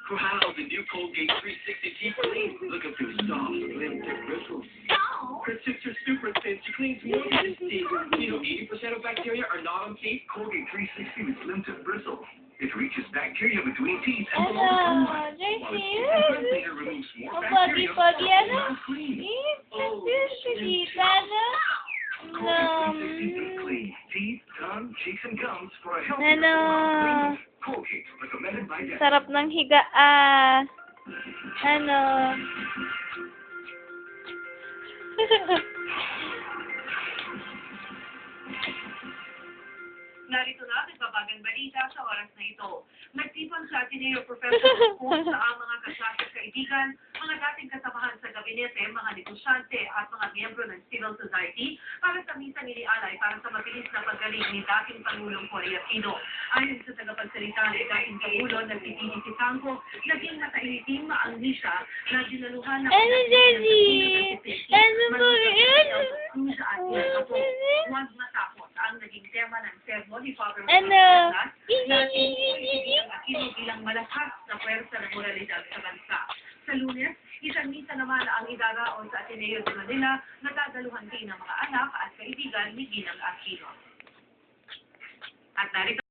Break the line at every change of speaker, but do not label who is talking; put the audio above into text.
Wow, the new Colgate 360 Teeth Clean. Look at those soft, limited bristles. Her Sixer Super Thin, she cleans more than just teeth. You know, 80% of bacteria are not on teeth. Colgate 360 with limited bristles. It reaches bacteria between teeth and below the gum line. While its Teeth Cleaner removes more bacteria.
Pagi-pagi, ano?
Clean.
Kita na.
Colgate 360 Teeth Clean. Teeth, tongue, cheeks, and gums for a healthy
Ano?
Colgate, recommended by dentists.
Sarap ng higaan. Ano?
Narito na ang nagbabagang balita sa oras na ito. Nagtipon sa Ateneo Professor kung saan mga kaklase at kaibigan, mga dating kasamahan sa gabinete, mga negosyante at mga miyembro ng civil society para sa misang inialay para sa mabilis na paggaling ni dating Pangulong Cory Aquino. Ayon sa tagapagsalita ng dating Pangulo, nagtitini si Sangco, naging mataitim ang nisya na dinaluhan ng
Ano, Daddy? Ano mo yun?
Cruz at Iacopo. Huwag matakot ang naging tema ng sermon ni Father
Ano?
Aquino bilang malakas na puwersa ng moralidad sa bansa. Sa Lunes, isang misa naman ang idaraon sa Ateneo de Manila na dadaluhan din ng mga anak at kaibigan ni Ginang Aquino. At narito